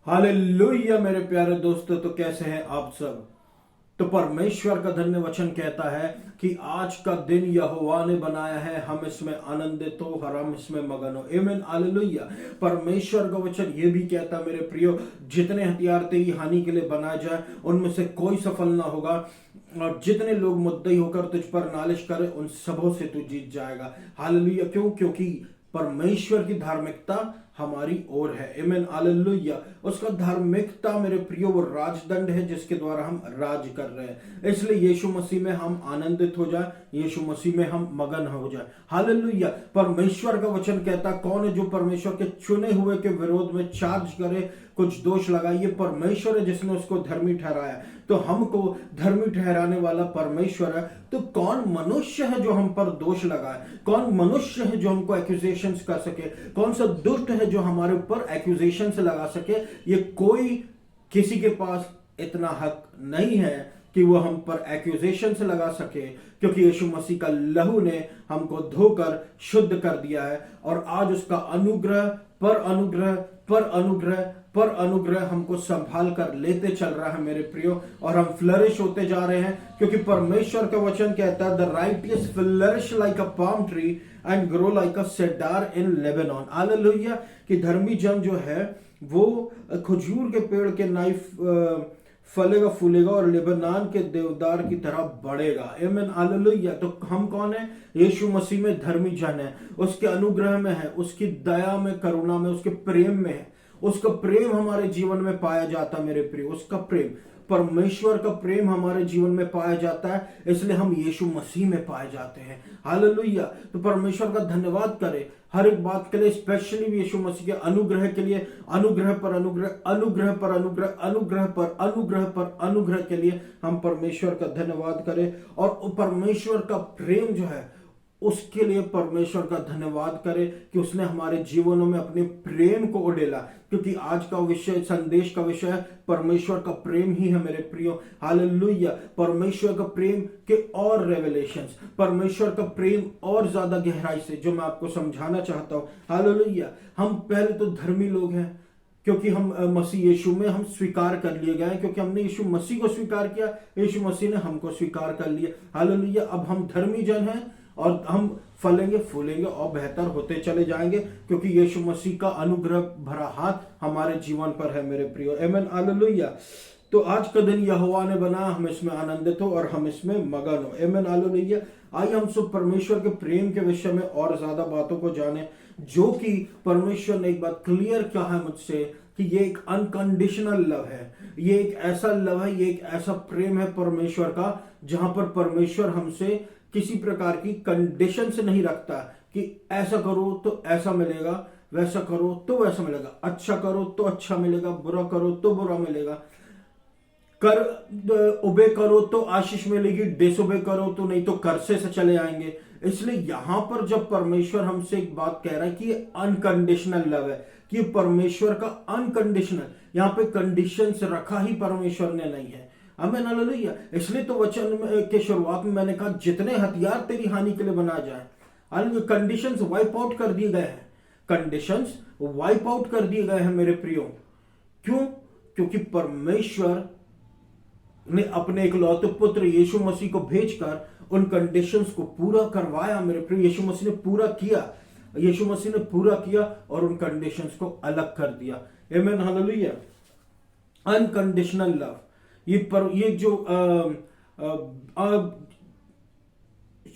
Hallelujah मेरे प्यारे दोस्तों, तो कैसे हैं आप सब। तो परमेश्वर का धन्य वचन कहता है कि आज का दिन यहोवा ने बनाया है, हम इसमें आनंदित हो और हम इसमें मगन हो। आमीन हालेलुया। परमेश्वर का वचन ये भी कहता है मेरे प्रियो, जितने हथियार तेरी हानि के लिए बनाए जाए उनमें से कोई सफल ना होगा, और जितने लोग मुद्दई होकर तुझ पर नालिश करे उन सबों से तू जीत जाएगा। हालेलुया। क्यों? क्योंकि परमेश्वर की धार्मिकता हमारी ओर है। आमीन हालेलुया। उसका धार्मिकता मेरे प्रियो वो राजदंड है जिसके द्वारा हम राज कर रहे हैं। इसलिए यीशु मसीह में हम आनंदित हो जाए, यीशु मसीह में हम मगन हो जाए। हालेलुया। परमेश्वर का वचन कहता कौन है जो परमेश्वर के चुने हुए के विरोध में चार्ज करे, कुछ दोष लगाइए। परमेश्वर है जिसने उसको धर्मी ठहराया, तो हमको धर्मी ठहराने वाला परमेश्वर है। तो कौन मनुष्य है जो हम पर दोष लगाए? कौन मनुष्य है जो हमको एक्यूजेशंस कर सके? कौन सा दुष्ट है जो हमारे ऊपर एक्यूजेशंस लगा सके? ये कोई किसी के पास इतना हक नहीं है कि वो हम पर एक्यूजेशंस लगा सके, क्योंकि यीशु मसीह का लहू ने हमको धोकर शुद्ध कर दिया है। और आज उसका अनुग्रह पर अनुग्रह पर अनुग्रह पर अनुग्रह हमको संभाल कर लेते चल रहा है मेरे प्रियो, और हम फ्लरिश होते जा रहे हैं, क्योंकि परमेश्वर का वचन कहता है the righteous flourish like a palm tree and grow like a cedar in Lebanon. Hallelujah. कि धर्मी जन जो है वो खजूर के पेड़ के नाइफ फलेगा फूलेगा और लेबनान के देवदार की तरह बढ़ेगा। आमीन हालेलुया। तो हम कौन है? यीशु मसीह में धर्मी जन है, उसके अनुग्रह में है, उसकी दया में, करुणा में, उसके प्रेम में है। उसका प्रेम हमारे जीवन में पाया जाता है मेरे प्रिय। उसका प्रेम, परमेश्वर का प्रेम हमारे जीवन में पाया जाता है, इसलिए हम यीशु मसीह में पाए जाते हैं। हालेलुया। तो परमेश्वर का धन्यवाद करें हर एक बात के लिए, स्पेशली यीशु मसीह के अनुग्रह के लिए। अनुग्रह पर अनुग्रह, अनुग्रह पर अनुग्रह, अनुग्रह पर अनुग्रह पर अनुग्रह के लिए हम परमेश्वर का धन्यवाद करें। और परमेश्वर का प्रेम जो है उसके लिए परमेश्वर का धन्यवाद करें कि उसने हमारे जीवनों में अपने प्रेम को उड़ेला। क्योंकि आज का विषय, संदेश का विषय है परमेश्वर का प्रेम ही है मेरे प्रियो। हालेलुया। परमेश्वर का प्रेम के और रेवलेशंस, परमेश्वर का प्रेम और ज्यादा गहराई से जो मैं आपको समझाना चाहता हूं। हालेलुया। हम पहले तो धर्मी लोग हैं क्योंकि हम मसीह यीशु में हम स्वीकार कर लिए गए, क्योंकि हमने यीशु मसीह को स्वीकार किया, यीशु मसीह ने हमको स्वीकार कर लिया। हालेलुया। अब हम धर्मी जन हैं और हम फलेंगे फूलेंगे और बेहतर होते चले जाएंगे, क्योंकि यीशु मसीह का अनुग्रह भरा हाथ हमारे जीवन पर है मेरे प्रियो। आमीन हालेलुया। तो आज का दिन यहोवा ने बनाया, हम इसमें आनंदित हो और हम इसमें मगन हो। आमीन हालेलुया। आइए हम सब परमेश्वर के प्रेम के विषय में और ज्यादा बातों को जाने, जो कि परमेश्वर ने एक बात क्लियर किया है मुझसे कि ये एक अनकंडीशनल लव है। ये एक ऐसा लव है, ये एक ऐसा प्रेम है परमेश्वर का, जहां पर परमेश्वर हमसे किसी प्रकार की कंडीशन से नहीं रखता कि ऐसा करो तो ऐसा मिलेगा, वैसा करो तो वैसा मिलेगा, अच्छा करो तो अच्छा मिलेगा, बुरा करो तो बुरा मिलेगा, कर ओबे करो तो आशीष मिलेगी, डिसोबे करो तो नहीं तो कर्से से चले आएंगे। इसलिए यहां पर जब परमेश्वर हमसे एक बात कह रहा है कि ये अनकंडीशनल लव है, कि परमेश्वर का अनकंडीशनल, यहाँ पे कंडीशंस रखा ही परमेश्वर ने नहीं है। आमीन हालेलुया। इसलिए तो वचन के शुरुआत में मैंने कहा जितने हथियार तेरी हानि के लिए बनाए जाए, कंडीशंस वाइप आउट कर दिए गए हैं, कंडीशंस वाइप आउट कर दिए गए हैं मेरे प्रियो। क्यों? क्योंकि परमेश्वर ने अपने इकलौते पुत्र यीशु मसीह को भेजकर उन कंडीशंस को पूरा करवाया मेरे प्रियो। यीशु मसीह ने पूरा किया, यीशु मसीह ने पूरा किया और उन कंडीशंस को अलग कर दिया। आमीन हालेलुया। अनकंडीशनल लव, ये जो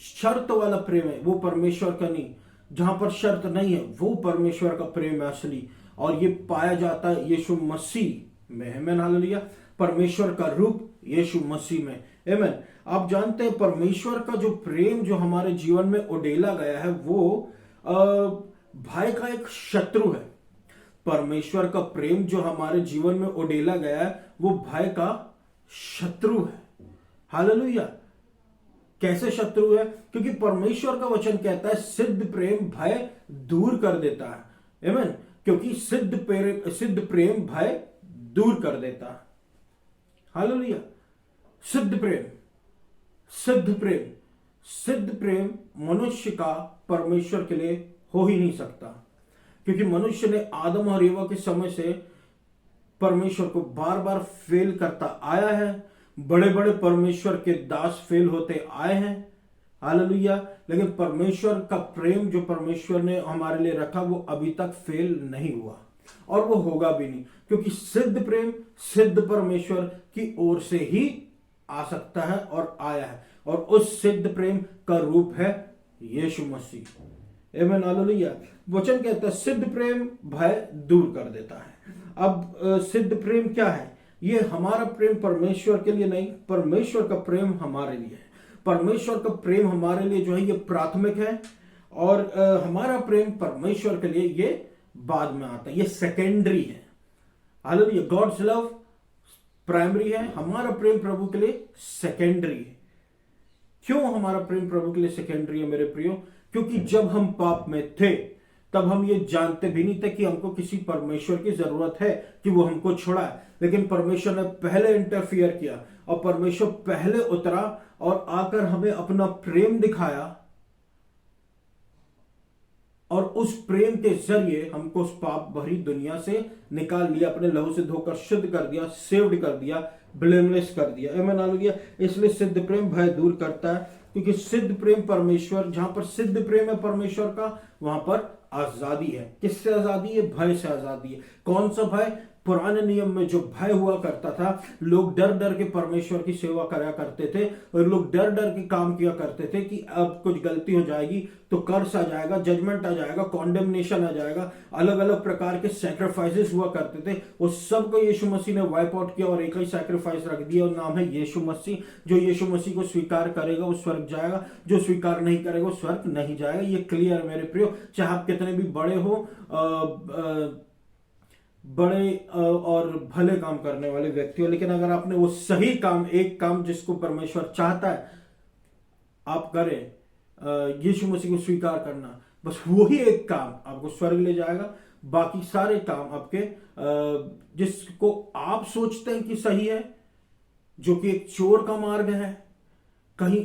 शर्त वाला प्रेम है वो परमेश्वर का नहीं। जहां पर शर्त नहीं है वो परमेश्वर का प्रेम है असली, और ये पाया जाता है यीशु मसीह में। आमीन हालेलुया। परमेश्वर का रूप यीशु मसीह में। आमीन। आप जानते हैं परमेश्वर का जो प्रेम जो हमारे जीवन में उडेला गया है वो भाई का एक शत्रु है। परमेश्वर का प्रेम जो हमारे जीवन में उडेला गया है वो भय का शत्रु है। हालेलुया। कैसे शत्रु है? क्योंकि परमेश्वर का वचन कहता है सिद्ध प्रेम भय दूर कर देता है। आमीन। क्योंकि सिद्ध प्रेम भय दूर कर देता है। हालेलुया। सिद्ध प्रेम, सिद्ध प्रेम, सिद्ध प्रेम मनुष्य का परमेश्वर के लिए हो ही नहीं सकता, क्योंकि मनुष्य ने आदम और एवा के समय से परमेश्वर को बार बार फेल करता आया है। बड़े बड़े परमेश्वर के दास फेल होते आए हैं, हालेलुया। लेकिन परमेश्वर का प्रेम जो परमेश्वर ने हमारे लिए रखा वो अभी तक फेल नहीं हुआ और वो होगा भी नहीं, क्योंकि सिद्ध प्रेम सिद्ध परमेश्वर की ओर से ही आ सकता है और आया है, और उस सिद्ध प्रेम का रूप है यीशु मसीह। आमीन, हालेलुया। वचन कहता है सिद्ध प्रेम भय दूर कर देता है। अब सिद्ध प्रेम क्या है? ये हमारा प्रेम परमेश्वर के लिए नहीं, परमेश्वर का प्रेम हमारे लिए है। परमेश्वर का प्रेम हमारे लिए जो है ये प्राथमिक है, और हमारा प्रेम परमेश्वर के लिए ये बाद में आता है, ये सेकेंडरी है। हालेलुया। गॉड्स लव प्राइमरी है, हमारा प्रेम प्रभु के लिए सेकेंडरी है। क्यों हमारा प्रेम प्रभु के लिए सेकेंडरी है मेरे प्रियो? क्योंकि जब हम पाप में थे तब हम ये जानते भी नहीं थे कि हमको किसी परमेश्वर की जरूरत है कि वो हमको छुड़ाए, लेकिन परमेश्वर ने पहले इंटरफियर किया और परमेश्वर पहले उतरा और आकर हमें अपना प्रेम दिखाया, और उस प्रेम के जरिए हमको उस पाप भरी दुनिया से निकाल लिया, अपने लहू से धोकर शुद्ध कर दिया, सेव्ड कर दिया, ब्लेमलेस कर दिया। आमीन, हालेलुया। इसलिए सिद्ध प्रेम भय दूर करता है, क्योंकि सिद्ध प्रेम परमेश्वर, जहां पर सिद्ध प्रेम है परमेश्वर का, वहां पर आजादी है। किससे आजादी है? भय से आजादी है। कौन सा भय? पुराने नियम में जो भय हुआ करता था, लोग डर डर के परमेश्वर की सेवा करा करते थे, और लोग डर डर के काम किया करते थे कि अब कुछ गलती हो जाएगी तो कर्स आ जाएगा, जजमेंट आ जाएगा, कॉन्डेमनेशन आ जाएगा। अलग अलग प्रकार के सैक्रिफाइसेस हुआ करते थे, उस सब को यीशु मसीह ने वाइप आउट किया और एक ही सैक्रिफाइस रख दिया, और नाम है यीशु मसीह। जो यीशु मसीह को स्वीकार करेगा वो स्वर्ग जाएगा, जो स्वीकार नहीं करेगा वो स्वर्ग नहीं जाएगा। ये क्लियर मेरे प्रियो। चाहे आप कितने भी बड़े हो, बड़े और भले काम करने वाले व्यक्ति हो, लेकिन अगर आपने वो सही काम, एक काम जिसको परमेश्वर चाहता है आप करें, यीशु मसीह को स्वीकार करना, बस वही एक काम आपको स्वर्ग ले जाएगा। बाकी सारे काम आपके जिसको आप सोचते हैं कि सही है, जो कि एक चोर का मार्ग है, कहीं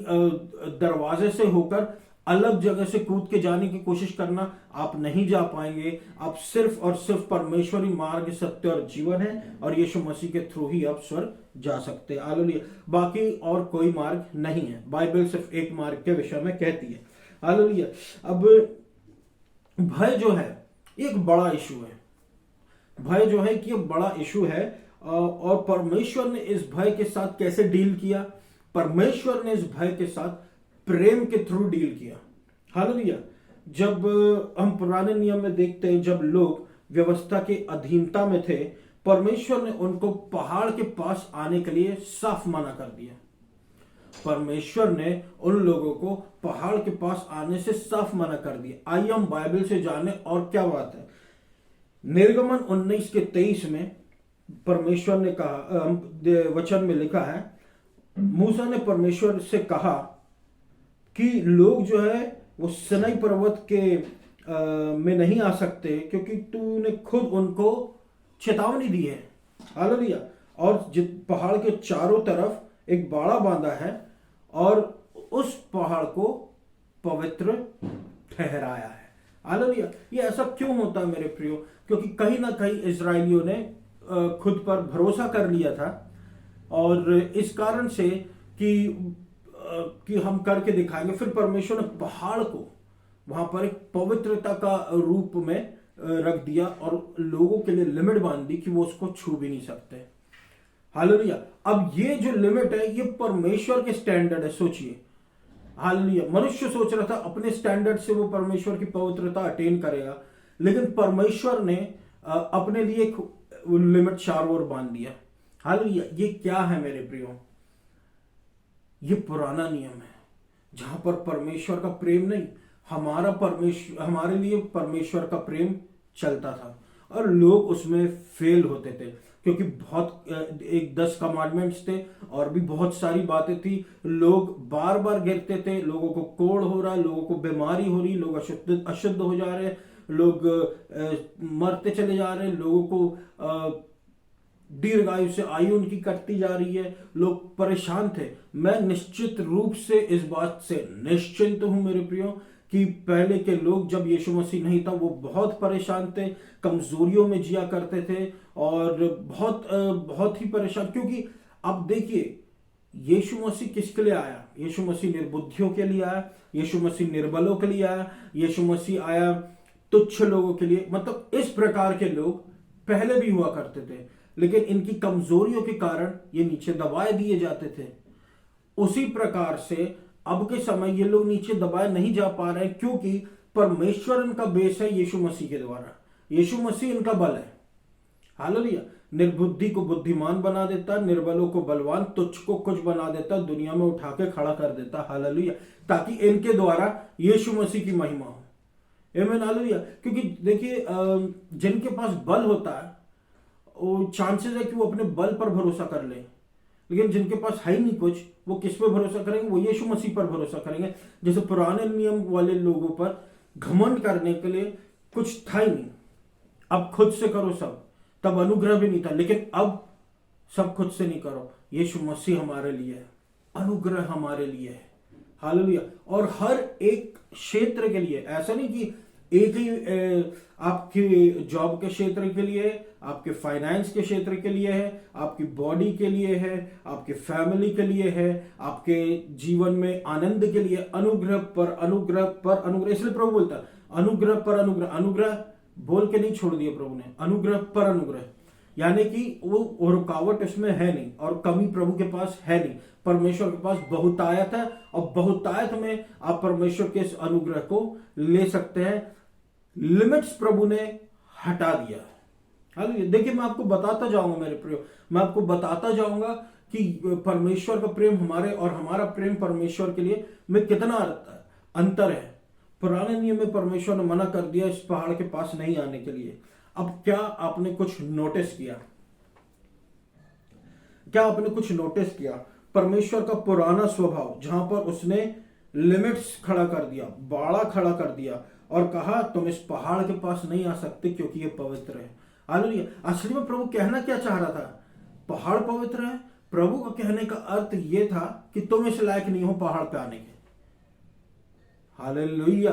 दरवाजे से होकर अलग जगह से कूद के जाने की कोशिश करना, आप नहीं जा पाएंगे। आप सिर्फ और सिर्फ परमेश्वरी मार्ग, सत्य और जीवन है, और यीशु मसीह के थ्रू ही आप स्वर्ग जा सकते हैं। हालेलुया। बाकी और कोई मार्ग नहीं है। बाइबल सिर्फ एक मार्ग के विषय में कहती है। हालेलुया। अब भय जो है एक बड़ा इशू है। भय जो है कि ये बड़ा इशू है, और परमेश्वर ने इस भय के साथ कैसे डील किया? परमेश्वर ने इस भय के साथ प्रेम के थ्रू डील किया। हालेलुया। जब हम पुराने नियम में देखते हैं, जब लोग व्यवस्था के अधीनता में थे, परमेश्वर ने उनको पहाड़ के पास आने के लिए साफ मना कर दिया। परमेश्वर ने उन लोगों को पहाड़ के पास आने से साफ मना कर दिया। आइए हम बाइबल से जाने और क्या बात है। निर्गमन 19 के 23 में परमेश्वर ने कहा, वचन में लिखा है, मूसा ने परमेश्वर से कहा कि लोग जो है वो सिनाई पर्वत के में नहीं आ सकते, क्योंकि तूने खुद उनको चेतावनी दी है। हालेलुया। और पहाड़ के चारों तरफ एक बाड़ा बांधा है, और उस पहाड़ को पवित्र ठहराया है। हालेलुया। ये ऐसा क्यों होता है मेरे प्रियो? क्योंकि कहीं ना कहीं इजरायलियों ने खुद पर भरोसा कर लिया था, और इस कारण से कि हम करके दिखाएंगे। फिर परमेश्वर ने पहाड़ को वहां पर एक पवित्रता का रूप में रख दिया, और लोगों के लिए लिमिट बांध दी कि वो उसको छू भी नहीं सकते। हालेलुया। अब ये जो लिमिट है ये परमेश्वर के स्टैंडर्ड है, सोचिए। हालेलुया। मनुष्य सोच रहा था अपने स्टैंडर्ड से वो परमेश्वर की पवित्रता अटेन करेगा, लेकिन परमेश्वर ने अपने लिए एक लिमिट चारों ओर बांध दिया। हालेलुया। ये क्या है मेरे प्रियो? ये पुराना नियम है, जहां पर परमेश्वर का प्रेम नहीं, हमारे लिए परमेश्वर का प्रेम चलता था, और लोग उसमें फेल होते थे, क्योंकि बहुत एक 10 कमांडमेंट्स थे और भी बहुत सारी बातें थी। लोग बार बार गिरते थे, लोगों को कोढ़ हो रहा, लोगों को बीमारी हो रही, लोग अशुद्ध हो जा रहे, लोग मरते चले जा रहे, लोगों को दीर्घ आयु से आयु उनकी कटती जा रही है, लोग परेशान थे। मैं निश्चित रूप से इस बात से निश्चिंत हूं मेरे प्रियो कि पहले के लोग जब यीशु मसीह नहीं था वो बहुत परेशान थे, कमजोरियों में जिया करते थे और बहुत ही परेशान। क्योंकि अब देखिए यीशु मसीह किसके लिए आया? यीशु मसीह निर्बुद्धियों के लिए आया, यीशु मसीह निर्बलों के लिए आया, यीशु मसीह आया तुच्छ लोगों के लिए। मतलब इस प्रकार के लोग पहले भी हुआ करते थे, लेकिन इनकी कमजोरियों के कारण ये नीचे दबाए दिए जाते थे। उसी प्रकार से अब के समय ये लोग नीचे दबाए नहीं जा पा रहे क्योंकि परमेश्वर इनका बेस है यीशु मसीह के द्वारा। यीशु मसीह इनका बल है। हालेलुया। निर्बुद्धि को बुद्धिमान बना देता, निर्बलों को बलवान, तुच्छ को कुछ बना देता, दुनिया में उठा के खड़ा कर देता। हालेलुया। ताकि इनके द्वारा यीशु मसीह की महिमा हो। आमीन। हालेलुया। क्योंकि देखिए जिनके पास बल होता है वो चांसेस है कि वो अपने बल पर भरोसा कर ले, लेकिन जिनके पास है ही नहीं कुछ, वो किस पे भरोसा करेंगे? वो यीशु मसीह पर भरोसा करेंगे। जैसे पुराने नियम वाले लोगों पर घमंड करने के लिए कुछ था ही नहीं, अब खुद से करो सब। तब अनुग्रह भी नहीं था, लेकिन अब सब खुद से नहीं करो, यीशु मसीह हमारे लिए है, अनुग्रह हमारे लिए है। हालेलुया। और हर एक क्षेत्र के लिए, ऐसा नहीं कि एक ही आपके जॉब के क्षेत्र के लिए, आपके फाइनेंस के क्षेत्र के लिए है, आपकी बॉडी के लिए है, आपके फैमिली के लिए है, आपके जीवन में आनंद के लिए, अनुग्रह पर अनुग्रह पर अनुग्रह। इसलिए प्रभु बोलता है अनुग्रह पर अनुग्रह। अनुग्रह बोल के नहीं छोड़ दिया प्रभु ने, अनुग्रह पर अनुग्रह। यानी कि वो रुकावट उसमें है नहीं और कमी प्रभु के पास है नहीं। परमेश्वर के पास बहुतायत है और बहुतायत में आप परमेश्वर के इस अनुग्रह को ले सकते हैं। लिमिट्स प्रभु ने हटा दिया। हालेलुया। देखिए मैं आपको बताता जाऊंगा मेरे प्रियो, मैं आपको बताता जाऊंगा कि परमेश्वर का प्रेम हमारे और हमारा प्रेम परमेश्वर के लिए में कितना अंतर है। पुराने नियम में परमेश्वर ने मना कर दिया इस पहाड़ के पास नहीं आने के लिए। अब क्या आपने कुछ नोटिस किया? क्या आपने कुछ नोटिस किया? परमेश्वर का पुराना स्वभाव जहां पर उसने लिमिट्स खड़ा कर दिया, बाड़ा खड़ा कर दिया और कहा तुम इस पहाड़ के पास नहीं आ सकते क्योंकि ये पवित्र है। हालेलुया। असली में प्रभु कहना क्या चाह रहा था? पहाड़ पवित्र है। प्रभु का कहने का अर्थ यह था कि तुम इस लायक नहीं हो पहाड़ पे आने के। हालेलुया।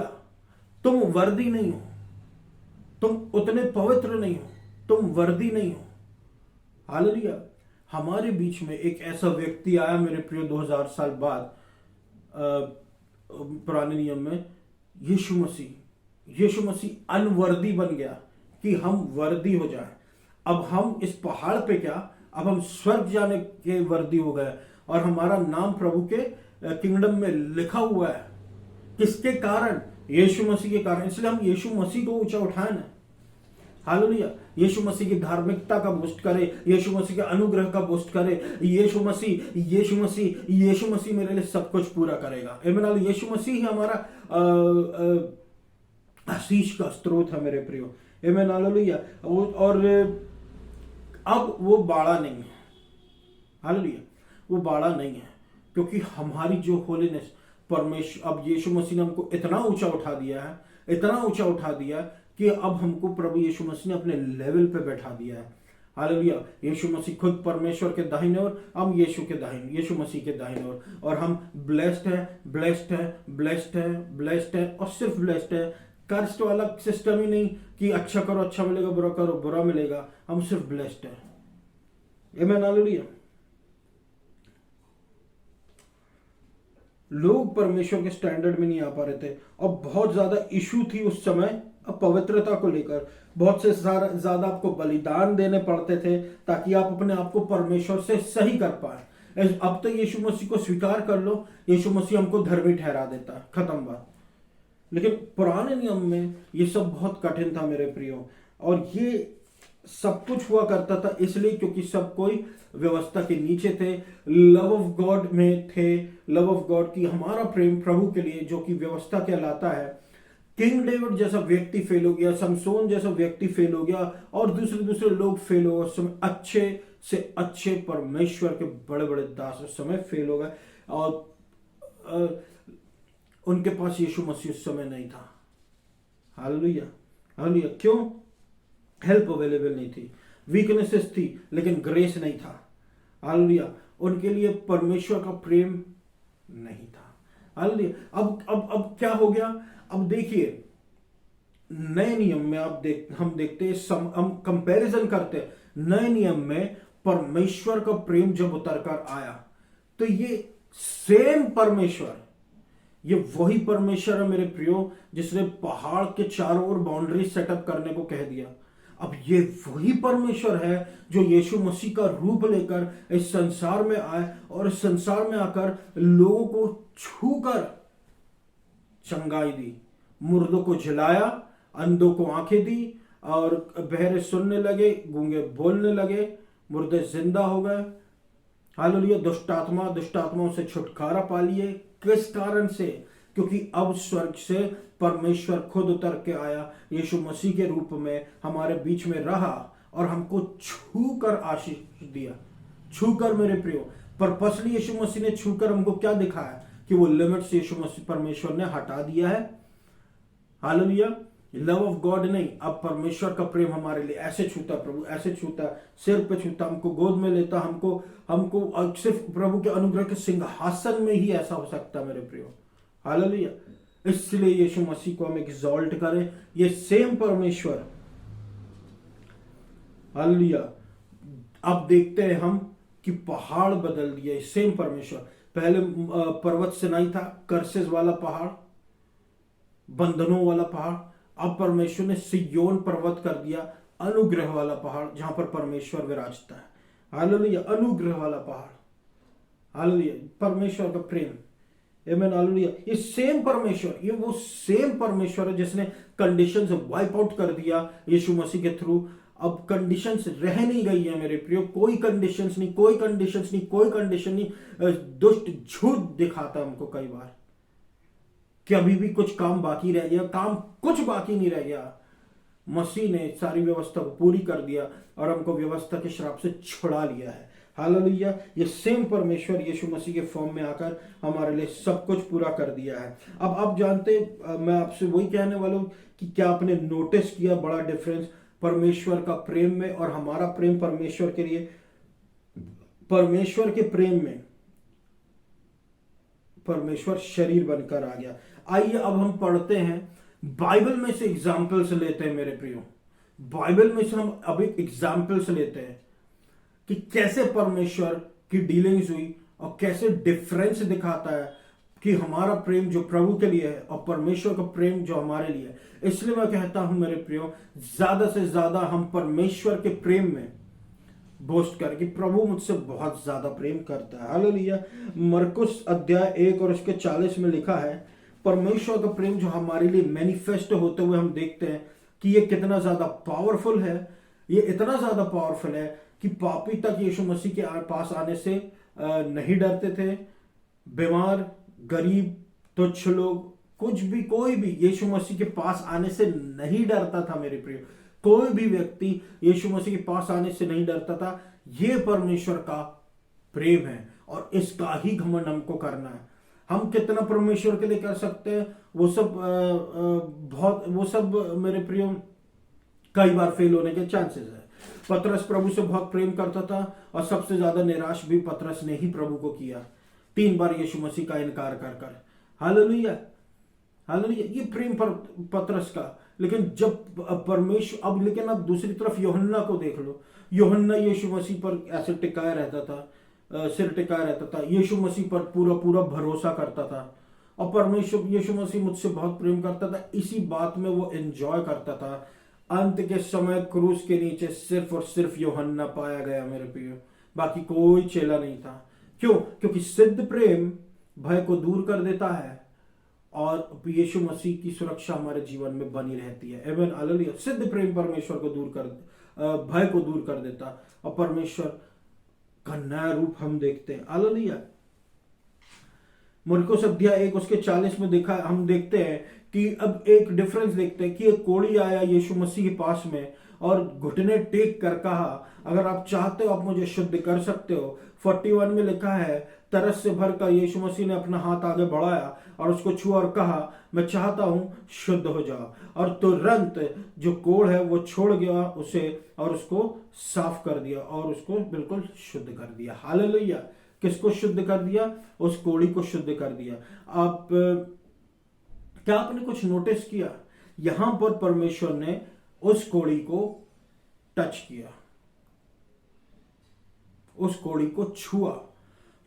तुम वर्दी नहीं हो, तुम उतने पवित्र नहीं हो, तुम वर्दी नहीं हो। हालेलुया। हमारे बीच में एक ऐसा व्यक्ति आया मेरे प्रिय 2000 साल बाद पुराने नियम में, यीशु मसीह अनवर्दी बन गया कि हम वर्दी हो जाए। अब हम इस पहाड़ पे क्या, अब हम स्वर्ग जाने के वर्दी हो गए और हमारा नाम प्रभु के किंगडम में लिखा हुआ है। किसके कारण? यीशु मसीह के कारण। इसलिए हम यीशु मसीह को ऊंचा उठाए ना। हालेलुया। यीशु मसीह की धार्मिकता का बूस्ट करे, यीशु मसीह के अनुग्रह का बूस्ट करे। यीशु मसीह मेरे लिए सब कुछ पूरा करेगा। आमीन। यीशु मसीह ही हमारा आशीष का स्रोत है मेरे प्रियो। आमीन। हालेलुया। और अब वो बाड़ा नहीं है। हालेलुया। वो बाड़ा नहीं है क्योंकि हमारी जो होलीनेस परमेश्वर, अब यीशु मसीह ने हमको इतना ऊंचा उठा दिया है, इतना ऊंचा उठा दिया कि अब हमको प्रभु यीशु मसीह ने अपने लेवल पे बैठा दिया है। हालेलुया। यीशु मसीह खुद परमेश्वर के दाहिने ओर, हम यीशु मसीह के दाहिने ओर, और हम ब्लेस्ड है और सिर्फ ब्लेस्ड है। कर्स्ट वाला सिस्टम ही नहीं कि अच्छा करो अच्छा मिलेगा, बुरा करो बुरा मिलेगा। हम सिर्फ ब्लेस्ड है। आमीन। हालेलुया। लोग परमेश्वर के स्टैंडर्ड में नहीं आ पा रहे थे और बहुत ज्यादा इशू थी उस समय पवित्रता को लेकर। बहुत से ज्यादा आपको बलिदान देने पड़ते थे ताकि आप अपने आप को परमेश्वर से सही कर पाए। अब तो यीशु मसीह को स्वीकार कर लो, यीशु मसीह हमको धर्मी ठहरा देता है, खत्म बात। लेकिन पुराने नियम में ये सब बहुत कठिन था मेरे प्रियो, और ये सब कुछ हुआ करता था इसलिए क्योंकि सब कोई व्यवस्था के नीचे थे, लव ऑफ गॉड में थे। लव ऑफ गॉड की हमारा प्रेम प्रभु के लिए जो कि व्यवस्था कहलाता है। किंग डेविड जैसा व्यक्ति फेल हो गया, समसोन जैसा व्यक्ति फेल हो गया और दूसरे लोग फेल हो गए। उस समय अच्छे से अच्छे परमेश्वर के बड़े बड़े दास उस समय फेल हो गए और उनके पास यीशु मसीह उस समय नहीं था। हालेलुया। हालेलुया। क्यों? हेल्प अवेलेबल नहीं थी, वीकनेसेस थी, लेकिन ग्रेस नहीं था। हालेलुया। उनके लिए परमेश्वर का प्रेम नहीं था। हालेलुया। अब क्या हो गया? अब देखिए, नए नियम में हम देखते हैं, हम कंपैरिजन करते हैं नए नियम में परमेश्वर का प्रेम जब उतर कर आया, तो ये सेम परमेश्वर, ये वही परमेश्वर है मेरे प्रियो, जिसने पहाड़ के चारों ओर बाउंड्री सेटअप करने को कह दिया। अब ये वही परमेश्वर है जो यीशु मसीह का रूप लेकर इस संसार में आए और इस संसार में आकर लोगों को छूकर चंगाई दी, मुर्दों को जिलाया, अंधों को आंखें दी, और बहरे सुनने लगे, गूंगे बोलने लगे, मुर्दे जिंदा हो गए। हालेलुया। दुष्टात्माओं से छुटकारा पा लिए। किस कारण से? क्योंकि अब स्वर्ग से परमेश्वर खुद उतर के आया, यीशु मसीह के रूप में हमारे बीच में रहा और हमको छूकर आशीष दिया। छूकर मेरे प्रियो, पर्पसली यीशु मसीह ने छूकर हमको क्या दिखाया कि वो लिमिट्स यीशु मसीह परमेश्वर ने हटा दिया है। हालेलुया। लव ऑफ गॉड नहीं, अब परमेश्वर का प्रेम हमारे लिए ऐसे छूता, प्रभु ऐसे छूता, सिर पे छूता, हमको गोद में लेता, हमको सिर्फ प्रभु के अनुग्रह के सिंहासन में ही ऐसा हो सकता मेरे प्रियो। हालेलुया। इसलिए यीशु मसीह को हम एक्सॉल्ट करें, ये सेम परमेश्वर। हालेलुया। अब देखते हैं हम कि पहाड़ बदल दिया, सेम परमेश्वर। पहले पर्वत सिनाई था, कर्सेस वाला पहाड़, बंधनों वाला पहाड़। अब परमेश्वर ने सिय्योन पर्वत कर दिया, अनुग्रह वाला पहाड़, जहां पर परमेश्वर विराजता है। हालेलुया। अनुग्रह वाला पहाड़। हालेलुया। परमेश्वर का प्रेम। आमीन। हालेलुया। ये सेम परमेश्वर, ये वो सेम परमेश्वर है जिसने कंडीशंस वाइप आउट कर दिया यीशु मसीह के थ्रू। अब कंडीशंस रह नहीं गई है मेरे प्रियो, कोई कंडीशंस नहीं, कोई कंडीशंस नहीं, कोई कंडीशन नहीं। दुष्ट झूठ दिखाता हमको कई बार कि अभी भी कुछ काम बाकी रह गया, काम कुछ बाकी नहीं रह गया। मसीह ने सारी व्यवस्था को पूरी कर दिया और हमको व्यवस्था के श्राप से छुड़ा लिया है। हालेलुया। ये सेम परमेश्वर यीशु मसीह के फॉर्म में आकर हमारे लिए सब कुछ पूरा कर दिया है। अब आप जानते, मैं आपसे वही कहने वाला हूं कि क्या आपने नोटिस किया बड़ा डिफरेंस परमेश्वर का प्रेम में और हमारा प्रेम परमेश्वर के लिए? परमेश्वर के प्रेम में परमेश्वर शरीर बनकर आ गया। आइए अब हम पढ़ते हैं, बाइबल में से एग्जाम्पल्स लेते हैं मेरे प्रियो। बाइबल में से हम अब एक एग्जाम्पल्स लेते हैं कि कैसे परमेश्वर की डीलिंग्स हुई और कैसे डिफरेंस दिखाता है कि हमारा प्रेम जो प्रभु के लिए है और परमेश्वर का प्रेम जो हमारे लिए है। इसलिए मैं कहता हूं मेरे प्रियो, ज्यादा से ज्यादा हम परमेश्वर के प्रेम में बोस्ट कर कि प्रभु मुझसे बहुत ज्यादा प्रेम करता है। हालेलुया। मरकुस अध्याय 1 और उसके 40 में लिखा है, परमेश्वर का प्रेम जो हमारे लिए मैनिफेस्ट होते हुए हम देखते हैं कि ये कितना ज्यादा पावरफुल है। ये इतना ज्यादा पावरफुल है कि पापी तक यीशु मसीह के पास आने से नहीं डरते थे। बीमार, गरीब, तुच्छ लोग, कुछ भी, कोई भी यीशु मसीह के पास आने से नहीं डरता था मेरे प्रिय। कोई भी व्यक्ति यीशु मसीह के पास आने से नहीं डरता था। यह परमेश्वर का प्रेम है और इसका ही घमंड हमको करना है। हम कितना परमेश्वर के लिए कर सकते हैं वो सब मेरे प्रियो कई बार फेल होने के चांसेस है। पतरस प्रभु से बहुत प्रेम करता था और सबसे ज्यादा निराश भी पतरस ने ही प्रभु को किया, 3 बार यीशु मसीह का इनकार कर कर। हालेलुया। हालेलुया। ये प्रेम पर पतरस का। लेकिन जब परमेश्वर, लेकिन अब दूसरी तरफ यूहन्ना को देख लो। यूहन्ना यीशु मसीह पर ऐसे टिकाया रहता था, सिर टिकाया रहता था, यीशु मसीह पर पूरा पूरा भरोसा करता था और परमेश्वर यीशु मसीह मुझसे बहुत प्रेम करता था, इसी बात में वो एंजॉय करता था। अंत के समय क्रूस के नीचे सिर्फ और सिर्फ यूहन्ना पाया गया मेरे प्रिय, बाकी कोई चेला नहीं था। क्यों? क्योंकि सिद्ध प्रेम भय को दूर कर देता है और यीशु मसीह की सुरक्षा हमारे जीवन में बनी रहती है। आमीन। हालेलुया। सिद्ध प्रेम परमेश्वर को दूर कर, भय को दूर कर देता और परमेश्वर का नया रूप हम देखते हैं। हालेलुया। मरकुस अध्याय 1 उसके 40 में देखा, हम देखते हैं कि अब एक डिफरेंस देखते हैं कि एक कोढ़ी आया यीशु मसीह के पास में और घुटने टेक कर कहा, अगर आप चाहते हो आप मुझे शुद्ध कर सकते हो। 41 में लिखा है, तरस से भरकर यीशु मसीह ने अपना हाथ आगे बढ़ाया और उसको छुआ और कहा, मैं चाहता हूं शुद्ध हो जाओ। और तुरंत जो कोढ़ है वो छोड़ गया उसे और उसको साफ कर दिया और उसको बिल्कुल शुद्ध कर दिया। हालेलुया। किसको शुद्ध कर दिया? उस कोढ़ी को शुद्ध कर दिया। आप क्या आपने कुछ नोटिस किया? यहां पर परमेश्वर ने उस कोड़ी को टच किया, उस कोड़ी को छुआ,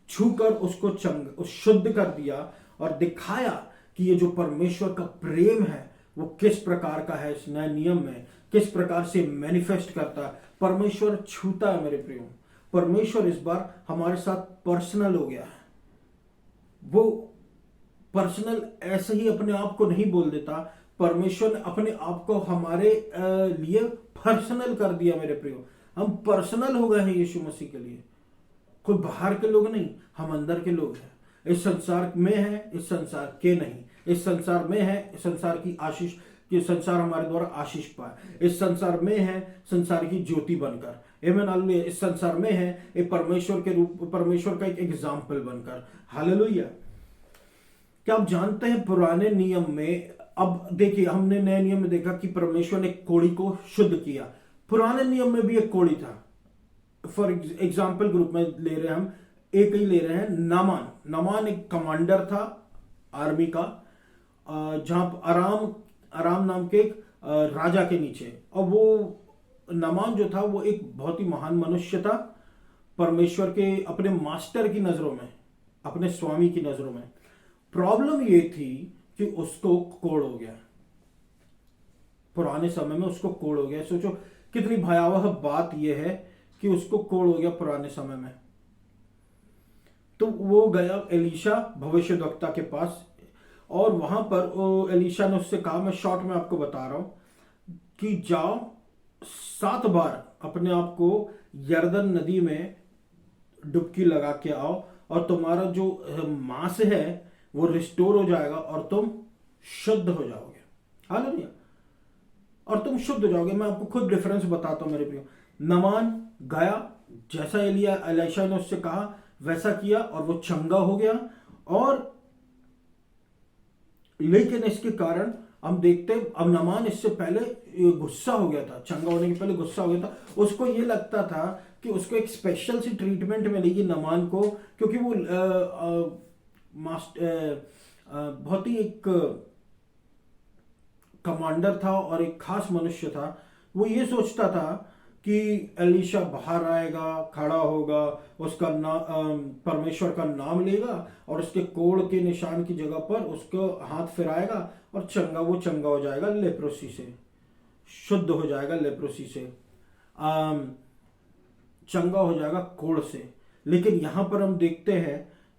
छूकर उसको शुद्ध कर दिया और दिखाया कि ये जो परमेश्वर का प्रेम है वो किस प्रकार का है, इस नए नियम में किस प्रकार से मैनिफेस्ट करता है। परमेश्वर छूता है मेरे प्रियो। परमेश्वर इस बार हमारे साथ पर्सनल हो गया है। वो पर्सनल ऐसे ही अपने आप को नहीं बोल देता, परमेश्वर ने अपने आप को हमारे लिए पर्सनल कर दिया मेरे प्रियो। हम पर्सनल हो गए हैं यीशु मसीह के लिए। कोई बाहर के लोग नहीं, हम अंदर के लोग हैं। इस संसार में है, इस संसार के नहीं। इस संसार में है, इस संसार की आशीष, कि संसार हमारे द्वारा आशीष पाए। इस संसार में है संसार की ज्योति बनकर, आमीन हालेलुया। इस संसार में है एक परमेश्वर के रूप, परमेश्वर का एक एग्जाम्पल बनकर, हालेलुया। क्या आप जानते हैं पुराने नियम में, अब देखिए हमने नए नियम में देखा कि परमेश्वर ने कोड़ी को शुद्ध किया। पुराने नियम में भी एक कोड़ी था। फॉर एग्जाम्पल ग्रुप में ले रहे हैं हम, एक ही ले रहे हैं, नामान। नामान एक कमांडर था आर्मी का, जहां अराम नाम के एक राजा के नीचे। और वो नामान जो था वो एक बहुत ही महान मनुष्य था परमेश्वर के, अपने मास्टर की नजरों में, अपने स्वामी की नजरों में। प्रॉब्लम ये थी कि उसको कोड़ हो गया। पुराने समय में उसको कोड़ हो गया। सोचो कितनी भयावह बात यह है कि उसको कोड़ हो गया पुराने समय में। तो वो गया एलीशा भविष्यद्वक्ता के पास, और वहां पर एलीशा ने उससे कहा, मैं शॉर्ट में आपको बता रहा हूं, कि जाओ 7 बार अपने आप को यरदन नदी में डुबकी लगा के आओ, और तुम्हारा जो मांस है वो रिस्टोर हो जाएगा और तुम शुद्ध हो जाओगे। हालेलुया। और तुम शुद्ध हो जाओगे। मैं आपको खुद डिफरेंस बताता हूं मेरे प्रियो। नमान गया, जैसा एलीशा ने उससे कहा वैसा किया, और वो चंगा हो गया। और लेकिन इसके कारण हम देखते हैं, अब नमान इससे पहले गुस्सा हो गया था, चंगा होने के पहले गुस्सा हो गया था। उसको ये लगता था कि उसको एक स्पेशल सी ट्रीटमेंट मिलेगी नमान को, क्योंकि वो बहुत ही एक कमांडर था और एक खास मनुष्य था। वो ये सोचता था कि एलीशा बाहर आएगा, खड़ा होगा, उसका परमेश्वर का नाम लेगा, और उसके कोड़ के निशान की जगह पर उसको हाथ फिराएगा और वो चंगा हो जाएगा, लेप्रोसी से शुद्ध हो जाएगा, लेप्रोसी से चंगा हो जाएगा, कोड़ से। लेकिन यहां पर हम देखते हैं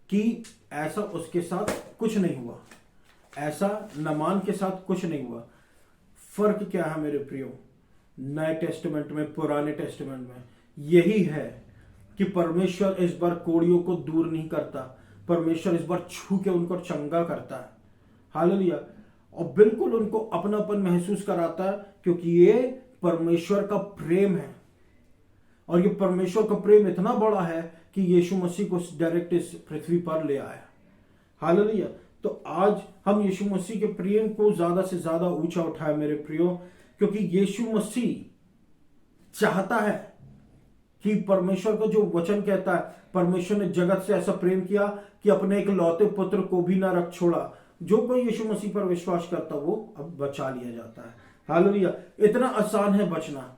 कि ऐसा उसके साथ कुछ नहीं हुआ, ऐसा नमान के साथ कुछ नहीं हुआ। फर्क क्या है मेरे प्रियो? नए टेस्टमेंट में, पुराने टेस्टमेंट में यही है कि परमेश्वर इस बार कोड़ियों को दूर नहीं करता, परमेश्वर इस बार छू के उनको चंगा करता है। हालेलुया। और बिल्कुल उनको अपनापन महसूस कराता है, क्योंकि ये परमेश्वर का प्रेम है। और ये परमेश्वर का प्रेम इतना बड़ा है कि यीशु मसीह को डायरेक्ट इस पृथ्वी पर ले आया। हालेलुया। तो आज हम यीशु मसीह के प्रेम को ज्यादा से ज्यादा ऊंचा उठाए मेरे प्रियो, क्योंकि यीशु मसीह चाहता है कि परमेश्वर का जो वचन कहता है, परमेश्वर ने जगत से ऐसा प्रेम किया कि अपने एक लौते पुत्र को भी ना रख छोड़ा। जो कोई यीशु मसीह पर विश्वास करता वो अब बचा लिया जाता है। हालेलुया। इतना आसान है बचना,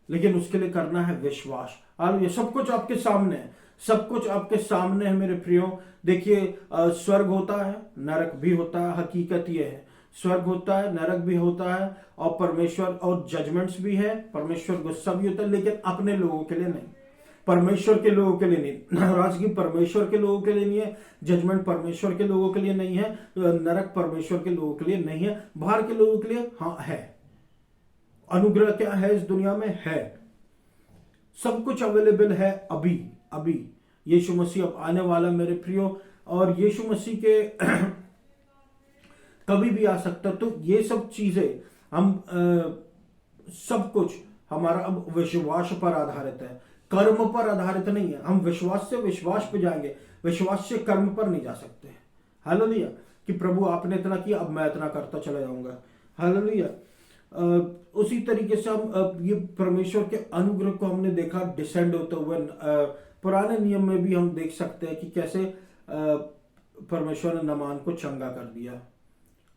लेकिन उसके लिए करना है विश्वास। हालेलुया। सब कुछ आपके सामने है, सब कुछ आपके सामने है मेरे प्रियो। देखिए, स्वर्ग होता है, नरक भी होता है। हकीकत यह है, स्वर्ग होता है, नरक भी होता है, और परमेश्वर और जजमेंट्स भी है, परमेश्वर गुस्सा भी होता है, लेकिन अपने लोगों के लिए नहीं, परमेश्वर के लोगों के लिए नहीं। नाराजगी परमेश्वर के लोगों के लिए नहीं है, जजमेंट परमेश्वर के लोगों के लिए नहीं है, नरक परमेश्वर के लोगों के लिए नहीं है, बाहर के लोगों के लिए हाँ है। अनुग्रह क्या है इस दुनिया में? है, सब कुछ अवेलेबल है। अभी यीशु मसीह अब आने वाला मेरे प्रियो, और यीशु मसीह के कभी भी आ सकता। तो ये सब चीजें हम सब कुछ हमारा अब विश्वास पर आधारित है, कर्म पर आधारित नहीं है। हम विश्वास से विश्वास पे जाएंगे, विश्वास से कर्म पर नहीं जा सकते। हालेलुया। कि प्रभु आपने इतना किया, अब मैं इतना करता चला जाऊंगा। हालेलुया। उसी तरीके से हम ये परमेश्वर के अनुग्रह को हमने देखा डिसेंड होते हुए। पुराने नियम में भी हम देख सकते हैं कि कैसे परमेश्वर ने नमान को चंगा कर दिया।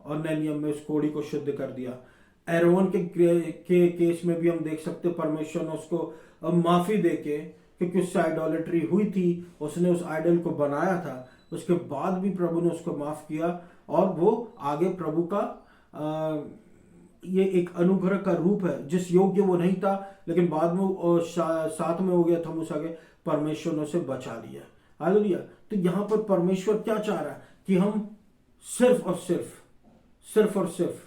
और नए नियम में उस कोड़ी को शुद्ध कर दिया। एरोन के केस में भी हम देख सकते परमेश्वर ने उसको माफी देके, क्योंकि उससे आइडोलेट्री हुई थी, उसने उस आइडल को बनाया था, उसके बाद भी प्रभु ने उसको माफ किया और वो आगे प्रभु का ये एक अनुग्रह का रूप है। जिस योग्य वो नहीं था, लेकिन बाद में साथ में हो गया था मुझसे आगे, परमेश्वर ने उसे बचा लिया। हालेलुया। तो यहां पर परमेश्वर क्या चाह रहा है कि हम सिर्फ और सिर्फ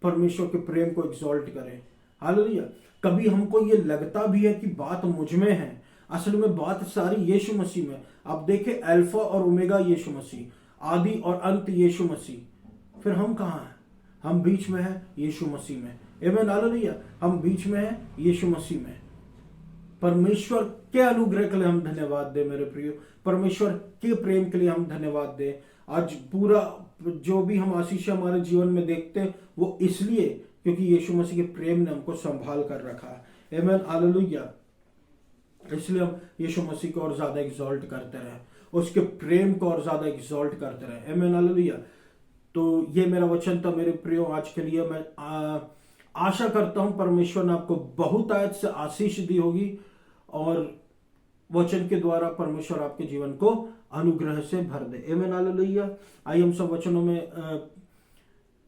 परमेश्वर के प्रेम को एक्सॉल्ट करें। हालेलुया। कभी हमको ये लगता भी है कि बात मुझ में है, असल में बात सारी यीशु मसीह में। आप देखें, अल्फा और ओमेगा यीशु मसीह, आदि और अंत यीशु मसीह। फिर हम कहां हैं? हम बीच में हैं यीशु मसीह में। आमीन। हालेलुया। हम बीच में हैं यीशु मसीह में। परमेश्वर के अनुग्रह के लिए हम धन्यवाद दें मेरे प्रियो, परमेश्वर के प्रेम के लिए हम धन्यवाद दें। आज पूरा जो भी हम आशीष हमारे जीवन में देखते हैं वो इसलिए क्योंकि यीशु मसीह के प्रेम ने हमको संभाल कर रखा है। आमीन। हालेलुया। इसलिए हम यीशु मसीह को और ज्यादा एक्सॉल्ट करते रहे, उसके प्रेम को और ज्यादा एक्सॉल्ट करते रहे। आमीन। हालेलुया। तो ये मेरा वचन था मेरे प्रियो आज के लिए। मैं आशा करता हूं परमेश्वर ने आपको बहुत आयत से आशीष दी होगी और वचन के द्वारा परमेश्वर आपके जीवन को अनुग्रह से भर दे। आमीन। हालेलुया। आइए हम सब वचनों में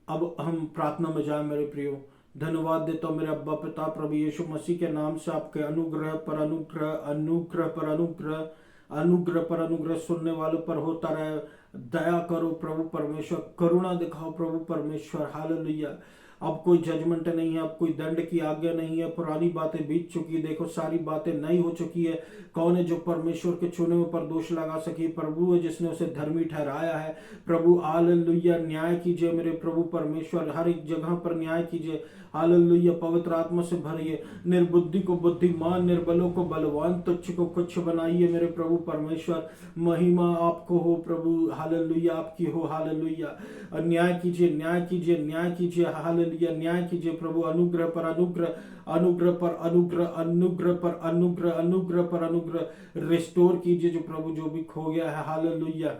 अब हम प्रार्थना में जाएं मेरे प्रियो। धन्यवाद देता हूं मेरे अब्बा पिता प्रभु यीशु मसीह के नाम से, आपके अनुग्रह पर अनुग्रह, अनुग्रह पर अनुग्रह, अनुग्रह पर अनुग्रह सुनने वालों पर होता रहे। दया करो प्रभु परमेश्वर, करुणा दिखाओ प्रभु परमेश्वर। हालेलुया। अब कोई जजमेंट नहीं है, अब कोई दंड की आज्ञा नहीं है। पुरानी बातें बीत चुकी है, देखो सारी बातें नई हो चुकी है। कौन है जो परमेश्वर के चुने पर दोष लगा सके? प्रभु है जिसने उसे धर्मी ठहराया है। प्रभु हालेलुया। न्याय कीजिए मेरे प्रभु परमेश्वर, हर एक जगह पर न्याय कीजिए। हालेलुया। पवित्र आत्मा से भरिए, निर्बुद्धि को बुद्धिमान, निर्बलों को बलवान, तुच्छ को कुछ बनाइए मेरे प्रभु परमेश्वर। महिमा आपको हो प्रभु। हालेलुया। आपकी हो। हालेलुया। न्याय कीजिए, न्याय कीजिए, न्याय कीजिए। हालेलुया। न्याय कीजिए प्रभु। अनुग्रह पर अनुग्रह, अनुग्रह पर अनुग्रह, अनुग्रह पर अनुग्रह, अनुग्रह पर अनुग्रह रिस्टोर कीजिए जो प्रभु जो भी खो गया है। हालेलुया।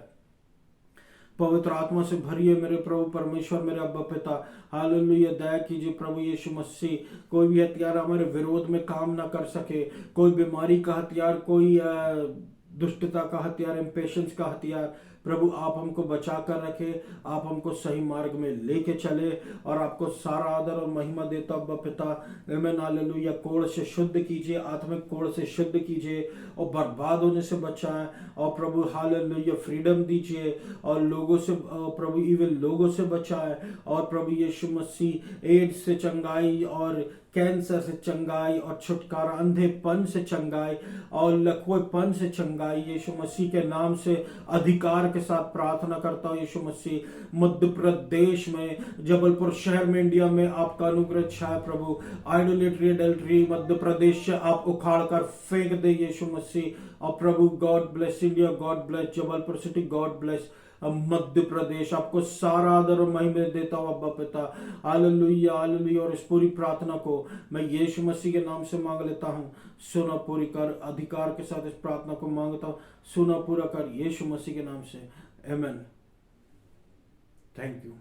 पवित्र आत्मा से भरिए मेरे प्रभु परमेश्वर, मेरे अब्बा पिता। हालेलुया। दया कीजिए प्रभु यीशु मसीह। कोई भी हथियार हमारे विरोध में काम ना कर सके, कोई बीमारी का हथियार, कोई दुष्टता का हथियार, इम्पेशंस का हथियार, प्रभु आप हमको बचा कर रखे, आप हमको सही मार्ग में लेके चले और आपको सारा आदर और महिमा देता अब्बा पिता। आमीन। हालेलुया। कोड़ से शुद्ध कीजिए, आत्मिक कोड़ से शुद्ध कीजिए और बर्बाद होने से बचाएं। और प्रभु हालेलुया फ्रीडम दीजिए और लोगों से, प्रभु इविल लोगों से बचाएं। और प्रभु यीशु मसीह एड्स से चंगाई और कैंसर से चंगाई और छुटकारा, अंधेपन से चंगाई और लकवेपन से चंगाई यीशु मसीह के नाम से अधिकार के साथ प्रार्थना करता हूं। यीशु मसीह मध्य प्रदेश में, जबलपुर शहर में, इंडिया में आपका अनुग्रह छाए प्रभु। आइडोलेट्री, एडल्ट्री मध्य प्रदेश से आप उखाड़ कर फेंक दे यीशु मसीह। और प्रभु God bless India, God bless Jabalpur city, God bless Madhya Pradesh. आपको सारा आदर और महिमा देता हूं अब्बा पिता। हालेलुया। हालेलुया। और इस पूरी प्रार्थना को मैं यीशु मसीह के नाम से मांग लेता हूं। सुना पूरी कर, अधिकार के साथ इस प्रार्थना को मांगता हूं। सुना पूरा कर यीशु मसीह के नाम से। आमीन। Thank you.